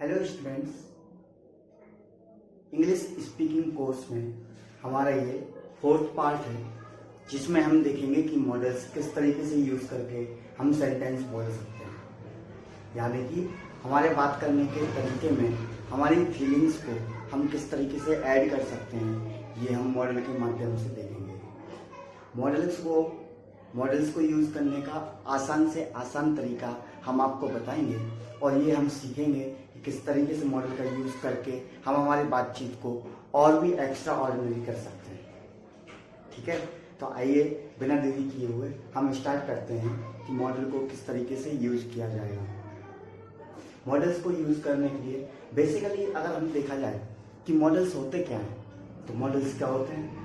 Hello students, English speaking course में हमारा ये फोर्थ पार्ट है जिसमें हम देखेंगे कि मॉडल्स किस तरीके से यूज़ करके हम सेंटेंस बोल सकते हैं। यानी कि हमारे बात करने के तरीके में हमारी फीलिंग्स को हम किस तरीके से ऐड कर सकते हैं, ये हम मॉडल के माध्यम से देखेंगे। मॉडल्स को यूज़ करने का आसान से आसान तरीका हम आपको बताएंगे और ये हम सीखेंगे कि किस तरीके से मॉडल का यूज़ करके हम हमारी बातचीत को और भी एक्स्ट्रा ऑर्डिनरी कर सकते हैं। ठीक है, तो आइए बिना देरी किए हुए हम स्टार्ट करते हैं कि मॉडल को किस तरीके से यूज़ किया जाएगा। मॉडल्स को यूज़ करने के लिए बेसिकली अगर हम देखा जाए कि मॉडल्स होते क्या हैं, तो मॉडल्स क्या होते हैं?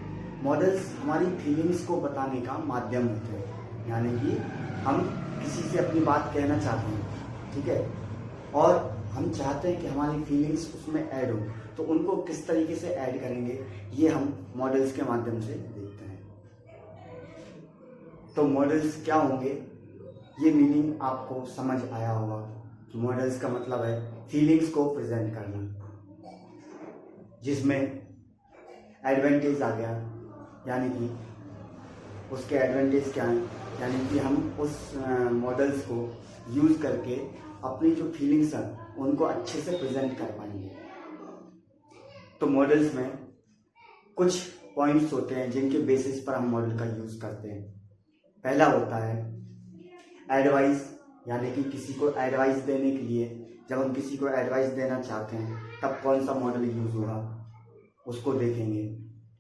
मॉडल्स हमारी फीलिंग्स को बताने का माध्यम होते हैं। यानी कि हम किसी से अपनी बात कहना चाहते हैं, ठीक है, और हम चाहते हैं कि हमारी फीलिंग्स उसमें ऐड हो, तो उनको किस तरीके से ऐड करेंगे ये हम मॉडल्स के माध्यम से देखते हैं। तो मॉडल्स क्या होंगे, ये मीनिंग आपको समझ आया होगा कि मॉडल्स का मतलब है फीलिंग्स को प्रेजेंट करना, जिसमें एडवांटेज आ गया। यानी कि उसके एडवांटेज क्या हैं, यानी कि हम उस मॉडल्स को यूज़ करके अपनी जो फीलिंग्स हैं उनको अच्छे से प्रेजेंट कर पाएंगे। तो मॉडल्स में कुछ पॉइंट्स होते हैं जिनके बेसिस पर हम मॉडल का यूज़ करते हैं। पहला होता है एडवाइस, यानी कि किसी को एडवाइस देने के लिए जब हम किसी को एडवाइस देना चाहते हैं तब कौन सा मॉडल यूज़ होगा उसको देखेंगे।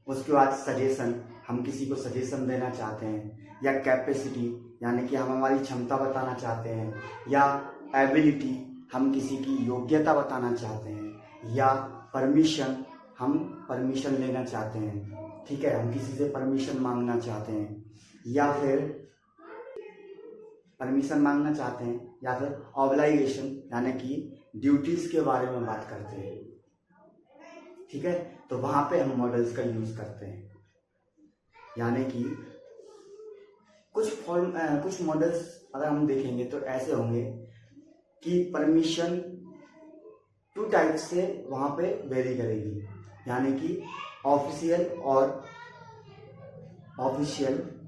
उसके बाद सजेशन, हम किसी को सजेशन देना चाहते हैं, या कैपेसिटी यानी कि हम हमारी क्षमता बताना चाहते हैं, या एबिलिटी हम किसी की योग्यता बताना चाहते हैं, या परमिशन हम परमिशन लेना चाहते हैं, ठीक है, हम किसी से परमिशन मांगना चाहते हैं, या फिर ऑब्लाइगेशन यानी कि ड्यूटीज के बारे में बात करते हैं। ठीक है, तो वहां पे हम मॉडल्स का यूज करते हैं। यानी कि कुछ मॉडल्स अगर हम देखेंगे तो ऐसे होंगे कि परमिशन 2 टाइप से वहां पे वेरी करेगी। यानी कि ऑफिशियल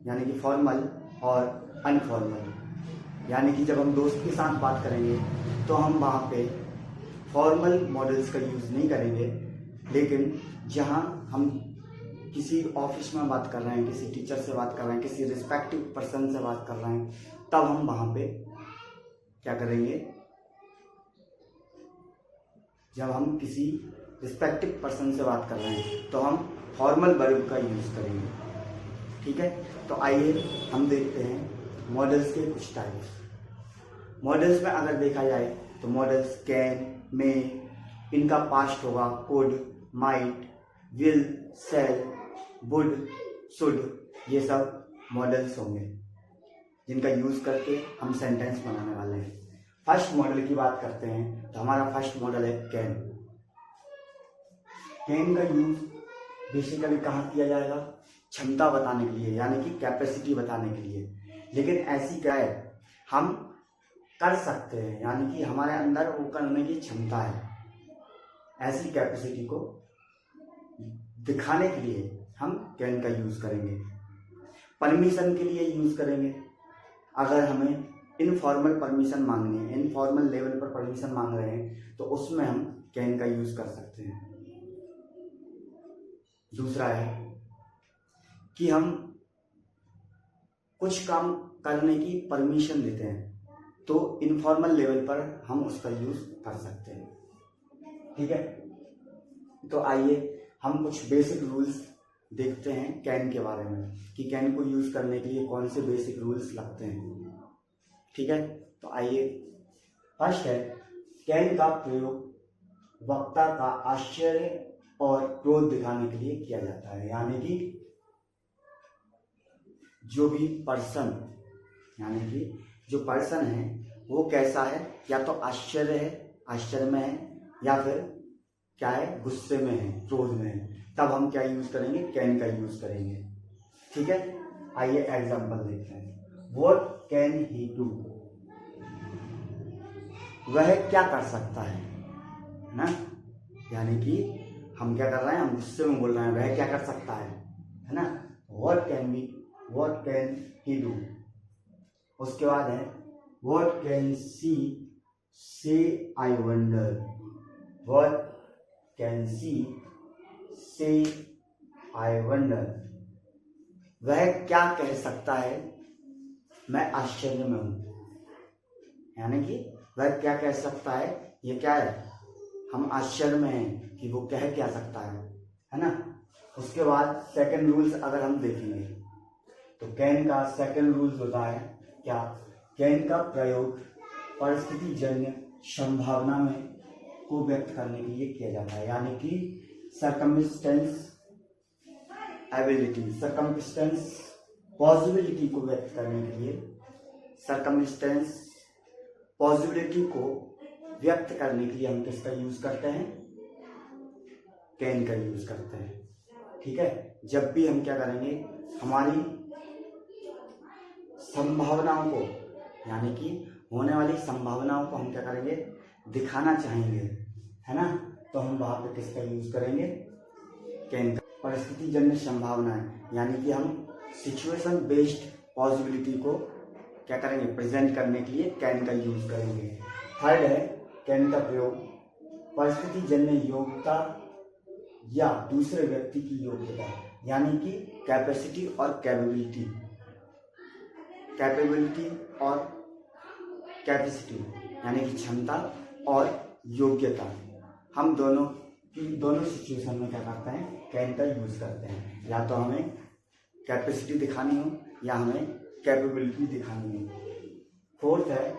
यानी कि फॉर्मल और अनफॉर्मल। यानी कि जब हम दोस्त के साथ बात करेंगे तो हम वहाँ पे फॉर्मल मॉडल्स का यूज़ नहीं करेंगे, लेकिन जहाँ हम किसी ऑफिस में बात कर रहे हैं, किसी टीचर से बात कर रहे हैं, किसी रिस्पेक्टिव पर्सन से बात कर रहे हैं, तब हम वहाँ पे क्या करेंगे, जब हम किसी रिस्पेक्टिव पर्सन से बात कर रहे हैं तो हम फॉर्मल वर्ब का यूज़ करेंगे। ठीक है, तो आइए हम देखते हैं मॉडल्स के कुछ टाइप्स। मॉडल्स में अगर देखा जाए तो मॉडल्स कैन, मे, इनका पास्ट होगा could, might, will, shall, would, should, ये सब मॉडल्स होंगे जिनका यूज करके हम सेंटेंस बनाने वाले हैं। फर्स्ट मॉडल की बात करते हैं तो हमारा फर्स्ट मॉडल है कैन। कैन का यूज बेसिकली कहाँ किया जाएगा? क्षमता बताने के लिए, यानी कि कैपेसिटी बताने के लिए। लेकिन ऐसी क्या है, हम कर सकते हैं, यानी कि हमारे अंदर वो करने की क्षमता है। ऐसी कैपेसिटी को दिखाने के लिए हम कैन का यूज करेंगे। परमिशन के लिए यूज करेंगे। अगर हमें इनफॉर्मल परमिशन मांगनी है, इनफॉर्मल लेवल पर परमिशन मांग रहे हैं, तो उसमें हम कैन का यूज कर सकते हैं। दूसरा है कि हम कुछ काम करने की परमिशन देते हैं, तो इनफॉर्मल लेवल पर हम उसका यूज कर सकते हैं। ठीक है, तो आइए हम कुछ बेसिक रूल्स देखते हैं कैन के बारे में कि कैन को यूज करने के लिए कौन से बेसिक रूल्स लगते हैं। ठीक है, तो आइए फर्स्ट है कैन का प्रयोग वक्ता का आश्चर्य और क्रोध दिखाने के लिए किया जाता है। यानी कि जो भी पर्सन, यानी कि जो पर्सन है वो कैसा है, या तो आश्चर्य में है, या फिर क्या है, गुस्से में है, क्रोध में है, तब हम क्या यूज करेंगे, कैन का यूज करेंगे। ठीक है, आइए एग्जांपल देखते हैं। व्हाट कैन ही डू, वह क्या कर सकता है। है ना। यानी कि हम क्या कर रहे हैं, हम गुस्से में बोल रहे हैं, वह क्या कर सकता है ना। What can he do. उसके बाद है व्हाट कैन सी से I wonder. What can see से आई वंडर। वह क्या कह सकता है, मैं आश्चर्य में हूं। यानी कि वह क्या कह सकता है, ये क्या है, हम आश्चर्य में हैं कि वो कह क्या सकता है ना। उसके बाद सेकंड रूल्स अगर हम देखेंगे तो कैन का सेकंड रूल्स होता है क्या, कैन का प्रयोग परिस्थिति जन्य संभावना में को व्यक्त करने के लिए किया जाता है। यानी कि सर्कमस्टेंस एबिलिटी, सर्कमस्टेंस पॉसिबिलिटी को व्यक्त करने के लिए, सर्कमस्टेंस पॉसिबिलिटी को व्यक्त करने के लिए हम किसका यूज करते हैं, कैन का यूज करते हैं। ठीक है, जब भी हम क्या करेंगे, हमारी संभावनाओं को, यानी कि होने वाली संभावनाओं को हम क्या करेंगे, दिखाना चाहेंगे, है ना, तो हम वहां पे किसका यूज करेंगे, कैन का। परिस्थिति जन्य संभावनाएं, यानी कि हम सिचुएशन बेस्ड पॉसिबिलिटी को क्या करेंगे, प्रेजेंट करने के लिए कैन का यूज करेंगे। थर्ड है कैन का प्रयोग परिस्थिति जन्य योग्यता या दूसरे व्यक्ति की योग्यता, यानी कि कैपेसिटी और कैपेबिलिटी, कैपेबिलिटी और कैपेसिटी यानी कि क्षमता और योग्यता, हम दोनों सिचुएशन में क्या करते हैं, कैन का यूज करते हैं। या तो हमें कैपेसिटी दिखानी हो या हमें कैपेबिलिटी दिखानी हो। फोर्थ है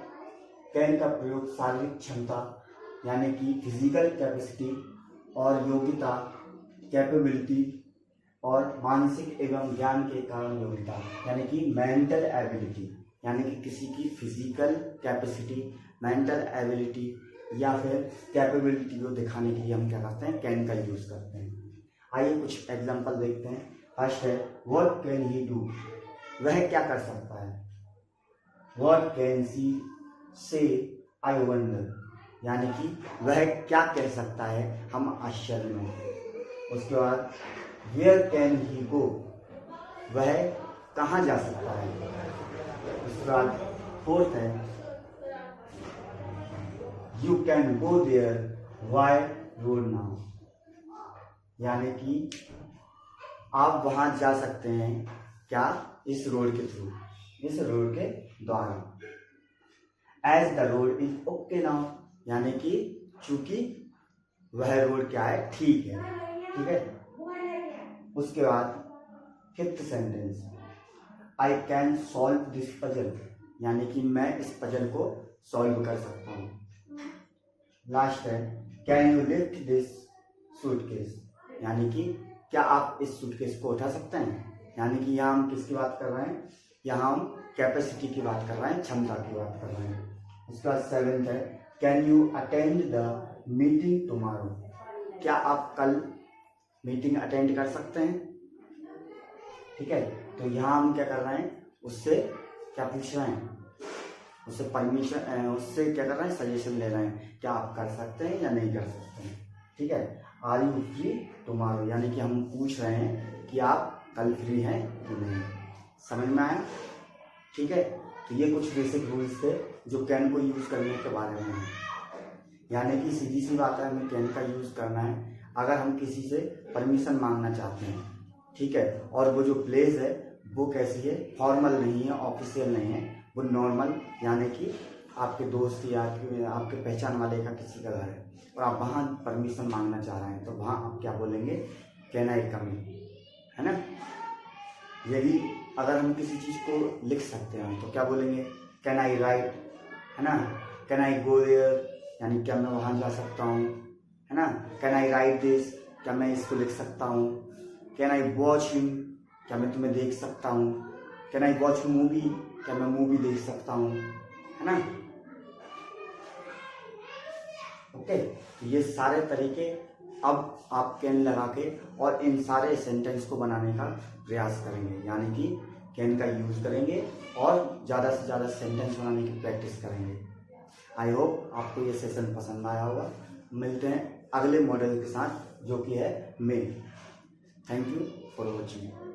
कैन का प्रयोग शारीरिक क्षमता यानी कि फिजिकल कैपेसिटी और योग्यता, कैपेबिलिटी और मानसिक एवं ज्ञान के कारण योग्यता, यानी कि मेंटल एबिलिटी, यानी कि किसी की फिजिकल कैपेसिटी, मेंटल एबिलिटी या फिर कैपेबिलिटी को दिखाने के लिए हम क्या करते हैं, कैन का यूज करते हैं। आइए कुछ एग्जांपल देखते हैं। फर्स्ट है व्हाट कैन ही डू, वह क्या कर सकता है। व्हाट कैन सी से आई वंडर, यानी कि वह क्या कह सकता है, हम आश्चर्य में। उसके बाद वेयर कैन ही गो, वह कहाँ जा सकता है। उसके बाद फोर्थ है you can go there by road now, यानी कि आप वहां जा सकते हैं क्या, इस रोड के थ्रू, इस रोड के द्वारा। As the road is okay now, यानी कि चूंकि वह रोड क्या है, ठीक है, ठीक है। उसके बाद fifth sentence I can solve this puzzle, यानी कि मैं इस पजल को सॉल्व कर सकता हूँ। लास्ट है can you lift this suitcase, यानी कि क्या आप इस सूटकेस को उठा सकते हैं। यानी कि यहाँ हम किसकी बात कर रहे हैं, यहाँ हम कैपेसिटी की बात कर रहे हैं, क्षमता की बात कर रहे हैं। उसके बाद सेवेंथ है can you attend the meeting tomorrow, क्या आप कल मीटिंग अटेंड कर सकते हैं। ठीक है, तो यहाँ हम क्या कर रहे हैं, उससे क्या पूछ रहे हैं, उससे परमिशन, उससे क्या कर रहे हैं, सजेशन ले रहे हैं, क्या आप कर सकते हैं या नहीं कर सकते हैं। ठीक है, आर यू फ्री टुमारो, यानी कि हम पूछ रहे हैं कि आप कल फ्री हैं कि नहीं। समझ में आया। ठीक है, तो ये कुछ बेसिक रूल्स थे जो कैन को यूज करने के बारे में है। यानी कि सीधी सी बात है, हमें कैन का यूज करना है अगर हम किसी से परमिशन मांगना चाहते हैं। ठीक है, और वो जो प्लेस है वो कैसी है, फॉर्मल नहीं है, ऑफिशियल नहीं है, वो नॉर्मल, यानी कि आपके दोस्त या आपके पहचान वाले का किसी का घर है और आप वहाँ परमिशन मांगना चाह रहे हैं, तो वहाँ आप क्या बोलेंगे, कैन आई कम इन, है ना। यदि अगर हम किसी चीज़ को लिख सकते हैं तो क्या बोलेंगे, कैन आई राइट, है ना। कैन आई गो देयर, यानी क्या मैं वहाँ जा सकता हूँ, है ना। कैन आई राइट दिस, क्या मैं इसको लिख सकता हूँ। कैन आई वॉच हिम, क्या मैं तुम्हें देख सकता हूँ। कैन आई वॉच मूवी, क्या मैं मूवी देख सकता हूँ, है ना। ओके, तो ये सारे तरीके अब आप कैन लगा के और इन सारे सेंटेंस को बनाने का प्रयास करेंगे, यानी कि कैन का यूज करेंगे और ज़्यादा से ज़्यादा सेंटेंस बनाने की प्रैक्टिस करेंगे। आई होप आपको ये सेशन पसंद आया होगा। मिलते हैं अगले मॉडल के साथ जो कि है mail. Thank you for watching.